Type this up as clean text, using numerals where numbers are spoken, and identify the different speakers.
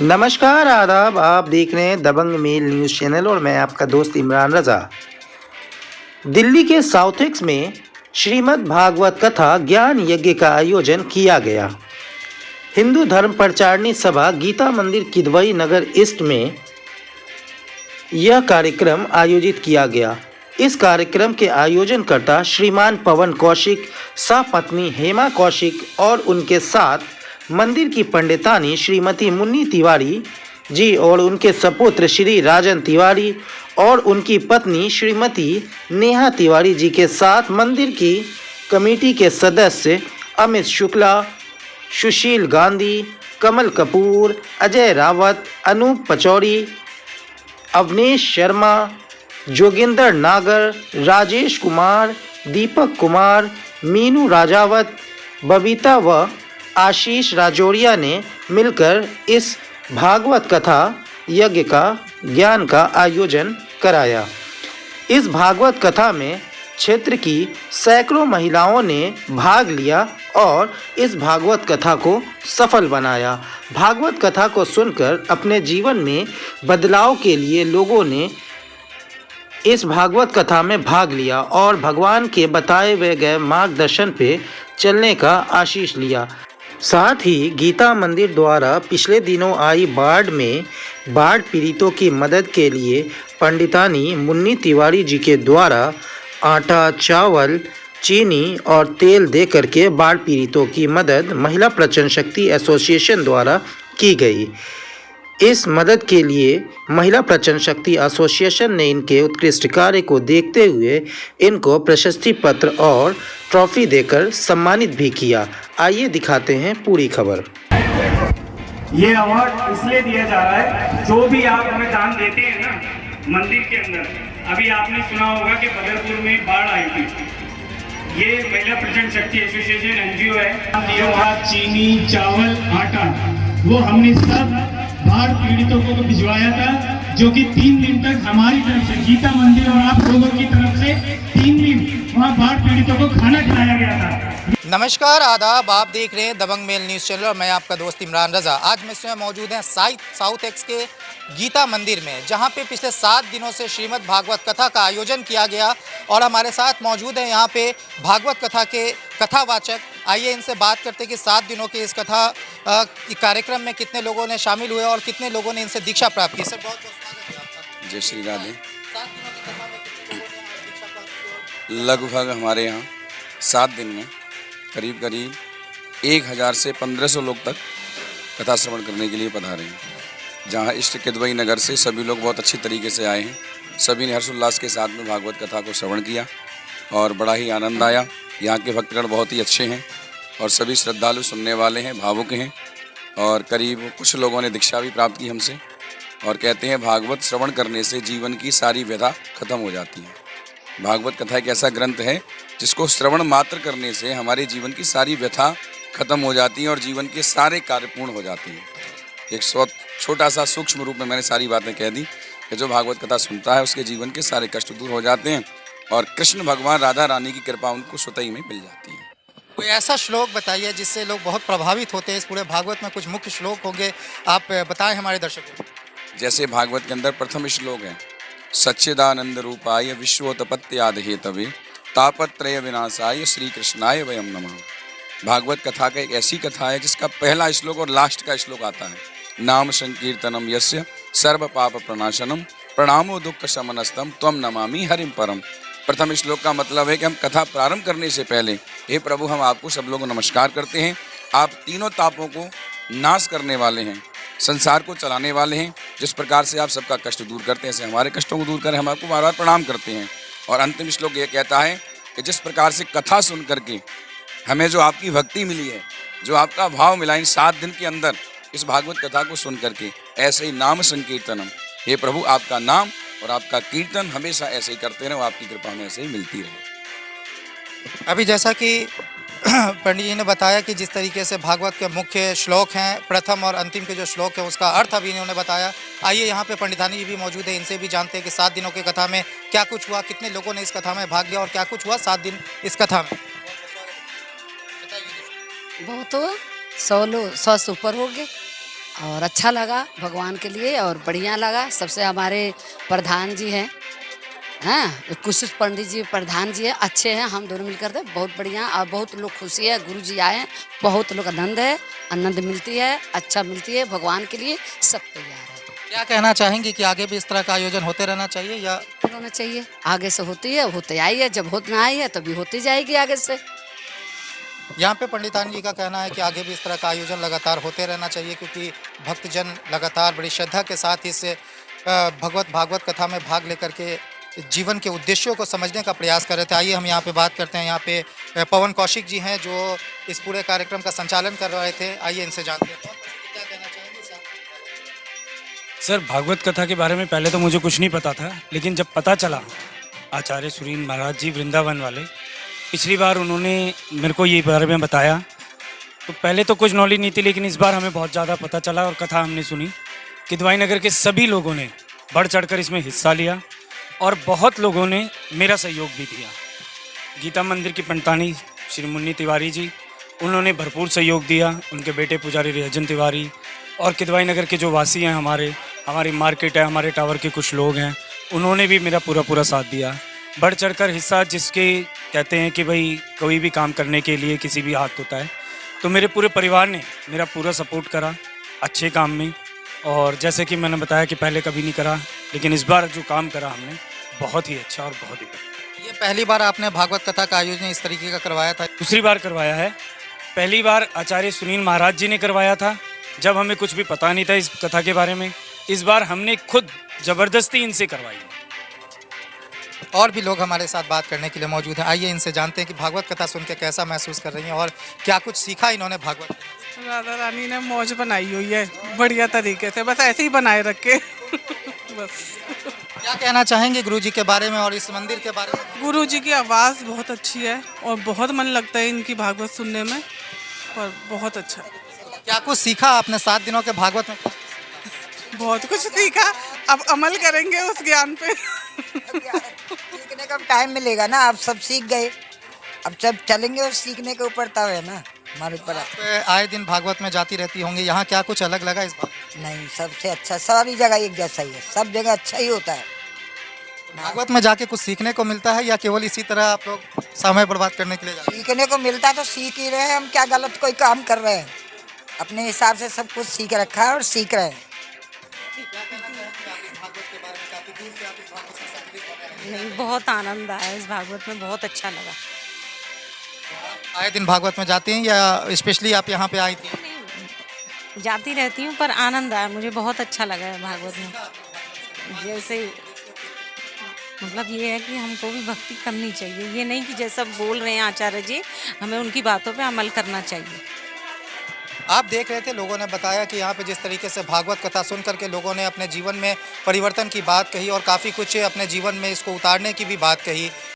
Speaker 1: नमस्कार आदाब। आप देख रहे हैं दबंग मेल न्यूज़ चैनल और मैं आपका दोस्त इमरान रज़ा। दिल्ली के साउथेक्स में श्रीमद् भागवत कथा ज्ञान यज्ञ का आयोजन किया गया। हिंदू धर्म प्रचारणी सभा गीता मंदिर किदवई नगर ईस्ट में यह कार्यक्रम आयोजित किया गया। इस कार्यक्रम के आयोजनकर्ता श्रीमान पवन कौशिक, सपत्नी हेमा कौशिक और उनके साथ मंदिर की पंडितानी श्रीमती मुन्नी तिवारी जी और उनके सपुत्र श्री राजन तिवारी और उनकी पत्नी श्रीमती नेहा तिवारी जी के साथ मंदिर की कमेटी के सदस्य अमित शुक्ला, सुशील गांधी, कमल कपूर, अजय रावत, अनूप पचौरी, अवनेश शर्मा, जोगिंदर नागर, राजेश कुमार, दीपक कुमार, मीनू राजावत, बबीता व आशीष राजौरिया ने मिलकर इस भागवत कथा यज्ञ का ज्ञान का आयोजन कराया। इस भागवत कथा में क्षेत्र की सैकड़ों महिलाओं ने भाग लिया और इस भागवत कथा को सफल बनाया। भागवत कथा को सुनकर अपने जीवन में बदलाव के लिए लोगों ने इस भागवत कथा में भाग लिया और भगवान के बताए हुए गए मार्गदर्शन पे चलने का आशीष लिया। साथ ही गीता मंदिर द्वारा पिछले दिनों आई बाढ़ में बाढ़ पीड़ितों की मदद के लिए पंडितानी मुन्नी तिवारी जी के द्वारा आटा, चावल, चीनी और तेल दे करके बाढ़ पीड़ितों की मदद महिला प्रचंड शक्ति एसोसिएशन द्वारा की गई। इस मदद के लिए महिला प्रचंड शक्ति एसोसिएशन ने इनके उत्कृष्ट कार्य को देखते हुए इनको प्रशस्ति पत्र और ट्रॉफी देकर सम्मानित भी किया। आइए दिखाते हैं पूरी खबर।
Speaker 2: ये अवार्ड इसलिए दिया जा रहा है, जो भी आप हमें दान देते हैं ना मंदिर के अंदर। अभी आपने सुना होगा कि बदरपुर में बाढ़ आई थी। ये महिला प्रचंड शक्ति एसोसिएशन एनजीओ है। वहाँ चीनी, चावल, आटा वो हमने सब बाढ़ पीड़ितों को भिजवाया था, जो कि 3 दिन तक हमारी तरफ से गीता मंदिर और आप लोगों की तरफ से 3 दिन वहाँ बाढ़ पीड़ितों को खाना खिलाया गया था।
Speaker 3: नमस्कार आदाब। आप देख रहे हैं दबंग मेल न्यूज़ चैनल और मैं आपका दोस्त इमरान रज़ा। आज मैं स्वयं मौजूद हैं साउथ एक्स के गीता मंदिर में, जहां पे पिछले 7 दिनों से श्रीमद् भागवत कथा का आयोजन किया गया और हमारे साथ मौजूद हैं यहां पे भागवत कथा के कथावाचक। आइए इनसे बात करते हैं कि 7 दिनों के इस कथा कार्यक्रम में कितने लोगों ने शामिल हुए और कितने लोगों ने इनसे दीक्षा प्राप्त की। सर बहुत बहुत स्वागत है आपका।
Speaker 4: जय श्री राधे।
Speaker 3: 7 दिनों की कथा में कितने लोगों ने दीक्षा प्राप्त की?
Speaker 4: लगभग हमारे यहाँ 7 दिन में करीब 1000 से 1500 लोग तक कथा श्रवण करने के लिए पधारे हैं। जहाँ इष्ट किदवई नगर से सभी लोग बहुत अच्छी तरीके से आए हैं। सभी ने हर्षोल्लास के साथ में भागवत कथा को श्रवण किया और बड़ा ही आनंद आया। यहाँ के भक्तगण बहुत ही अच्छे हैं और सभी श्रद्धालु सुनने वाले हैं, भावुक हैं और करीब कुछ लोगों ने दीक्षा भी प्राप्त की हमसे और कहते हैं भागवत श्रवण करने से जीवन की सारी व्यथा खत्म हो जाती है। भागवत कथा एक ऐसा ग्रंथ है जिसको श्रवण मात्र करने से हमारे जीवन की सारी व्यथा खत्म हो जाती है और जीवन के सारे कार्य पूर्ण हो जाते हैं। एक छोटा सा सूक्ष्म रूप में मैंने सारी बातें कह दी कि जो भागवत कथा सुनता है उसके जीवन के सारे कष्ट दूर हो जाते हैं और कृष्ण भगवान राधा रानी की कृपा उनको स्वतः ही में मिल जाती है।
Speaker 3: कोई ऐसा श्लोक बताइए जिससे लोग बहुत प्रभावित होते हैं। इस पूरे भागवत में कुछ मुख्य श्लोक होंगे, आप बताएं हमारे दर्शकों को।
Speaker 4: जैसे भागवत के अंदर प्रथम श्लोक है, सच्चिदानंद रूपाय विश्वोत्पत्त्यादि हेतवे तापत्रय विनाशाय श्री कृष्णाय वयम नमः। भागवत कथा का एक ऐसी कथा है जिसका पहला श्लोक और लास्ट का श्लोक आता है, नाम संकीर्तनम यस्य सर्व पाप प्रणाशनम प्रणामो दुख शमनस्तम त्वम नमामि हरिम परम। प्रथम श्लोक का मतलब है कि हम कथा प्रारंभ करने से पहले हे प्रभु हम आपको सब लोग नमस्कार करते हैं। आप तीनों तापों को नाश करने वाले हैं, संसार को चलाने वाले हैं। जिस प्रकार से आप सबका कष्ट दूर करते हैं ऐसे हमारे कष्टों को दूर करें, हम आपको बार बार प्रणाम करते हैं। और अंतिम श्लोक ये कहता है कि जिस प्रकार से कथा सुन करके हमें जो आपकी भक्ति मिली है, जो आपका भाव मिला इन 7 दिन के अंदर इस भागवत कथा को सुन करके, ऐसे ही नाम संकीर्तनम, हे प्रभु आपका नाम और आपका कीर्तन हमेशा ऐसे ही करते रहें, आपकी कृपा हमें ऐसे ही मिलती रहे।
Speaker 3: अभी जैसा कि पंडित जी ने बताया कि जिस तरीके से भागवत के मुख्य श्लोक हैं, प्रथम और अंतिम के जो श्लोक हैं उसका अर्थ अभी इन्होंने बताया। आइए यहाँ पे पंडितानी जी भी मौजूद है, इनसे भी जानते हैं कि 7 दिनों की कथा में क्या कुछ हुआ, कितने लोगों ने इस कथा में भाग लिया और क्या कुछ हुआ 7 दिन इस कथा में।
Speaker 5: बहुत हुआ, 100 से ऊपर हो गए। और अच्छा लगा भगवान के लिए और बढ़िया लगा। सबसे हमारे प्रधान जी हैं, हाँ कुशिश पंडित जी प्रधान जी हैं, अच्छे हैं। हम दोनों मिलकर थे बहुत बढ़िया और बहुत लोग खुशी है। गुरु जी आए हैं, बहुत लोग आनंद मिलती है, अच्छा मिलती है। भगवान के लिए सब तैयार है।
Speaker 3: क्या कहना चाहेंगे कि आगे भी इस तरह का आयोजन होते रहना चाहिए या
Speaker 5: होना चाहिए, आगे से होती है, होते आई है, जब होतना आई है तभी होती जाएगी आगे से।
Speaker 3: यहाँ पे पंडितान जी का कहना है कि आगे भी इस तरह का आयोजन लगातार होते रहना चाहिए, क्योंकि भक्तजन लगातार बड़ी श्रद्धा के साथ इस भागवत कथा में भाग लेकर के जीवन के उद्देश्यों को समझने का प्रयास कर रहे थे। आइए हम यहाँ पे बात करते हैं। यहाँ पे पवन कौशिक जी हैं जो इस पूरे कार्यक्रम का संचालन कर रहे थे। आइए इनसे जानते हैं पवन कौशिक जी क्या कहना चाहेंगे इस आपके।
Speaker 6: सर भागवत कथा के बारे में पहले तो मुझे कुछ नहीं पता था, लेकिन जब पता चला आचार्य सुरीन महाराज जी वृंदावन वाले पिछली बार उन्होंने मेरे को ये बारे में बताया, तो पहले तो कुछ नॉलेज नहीं थी, लेकिन इस बार हमें बहुत ज़्यादा पता चला और कथा हमने सुनी। किदवाई नगर के सभी लोगों ने बढ़ चढ़कर इसमें हिस्सा लिया और बहुत लोगों ने मेरा सहयोग भी दिया। गीता मंदिर की पंडितानी श्री मुन्नी तिवारी जी, उन्होंने भरपूर सहयोग दिया। उनके बेटे पुजारी रिहजन तिवारी और किदवाई नगर के जो वासी हैं, हमारी मार्केट है, हमारे टावर के कुछ लोग हैं, उन्होंने भी मेरा पूरा साथ दिया। बढ़ चढ़कर हिस्सा जिसके कहते हैं कि भाई कोई भी काम करने के लिए किसी भी हाथ होता है, तो मेरे पूरे परिवार ने मेरा पूरा सपोर्ट करा अच्छे काम में। और जैसे कि मैंने बताया कि पहले कभी नहीं करा, लेकिन इस बार जो काम करा हमने बहुत ही अच्छा और बहुत ही बढ़िया।
Speaker 3: ये पहली बार आपने भागवत कथा का आयोजन इस तरीके का करवाया था?
Speaker 6: दूसरी बार करवाया है। पहली बार आचार्य सुनील महाराज जी ने करवाया था, जब हमें कुछ भी पता नहीं था इस कथा के बारे में। इस बार हमने खुद ज़बरदस्ती इनसे करवाई है।
Speaker 3: और भी लोग हमारे साथ बात करने के लिए मौजूद हैं। आइए इनसे जानते हैं कि भागवत कथा सुन के कैसा महसूस कर रही हैं और क्या कुछ सीखा इन्होंने भागवत कथा से।
Speaker 7: राधा रानी ने मौज बनाई हुई है बढ़िया तरीके से, बस ऐसे ही बनाए रखे बस।
Speaker 3: क्या कहना चाहेंगे गुरु जी के बारे में और इस मंदिर के बारे में?
Speaker 7: गुरु जी की आवाज़ बहुत अच्छी है और बहुत मन लगता है इनकी भागवत सुनने में, और बहुत अच्छा।
Speaker 3: क्या कुछ सीखा आपने 7 दिनों के भागवत में?
Speaker 7: बहुत कुछ सीखा, अब अमल करेंगे उस ज्ञान पे।
Speaker 8: सीखने का टाइम मिलेगा ना, आप सब सीख गए, अब सब चलेंगे और सीखने के ऊपर तब है ना हमारे ऊपर।
Speaker 3: आप आए दिन भागवत में जाती रहती होंगी, यहाँ क्या कुछ अलग लगा इस बार?
Speaker 8: नहीं, सबसे अच्छा सारी जगह एक जैसा ही है, सब जगह अच्छा ही होता है।
Speaker 3: भागवत में जाके कुछ सीखने को मिलता है या केवल इसी तरह आप लोग समय बर्बाद करने के लिए जाते
Speaker 8: सीखने को मिलता तो सीख ही रहे हैं, हम क्या गलत कोई काम कर रहे हैं? अपने हिसाब से सब कुछ सीख रखा है और सीख रहे हैं।
Speaker 9: नहीं, बहुत आनंद आया इस भागवत में, बहुत अच्छा लगा।
Speaker 3: आए दिन भागवत में जाती हैं या स्पेशली आप यहाँ पे आई थी?
Speaker 9: जाती रहती हूँ, पर आनंद आया, मुझे बहुत अच्छा लगा है भागवत में। जैसे मतलब ये है कि हमको भी भक्ति करनी चाहिए, ये नहीं कि जैसा बोल रहे हैं आचार्य जी, हमें उनकी बातों पे अमल करना चाहिए।
Speaker 3: आप देख रहे थे, लोगों ने बताया कि यहाँ पे जिस तरीके से भागवत कथा सुन करके लोगों ने अपने जीवन में परिवर्तन की बात कही और काफ़ी कुछ अपने जीवन में इसको उतारने की भी बात कही।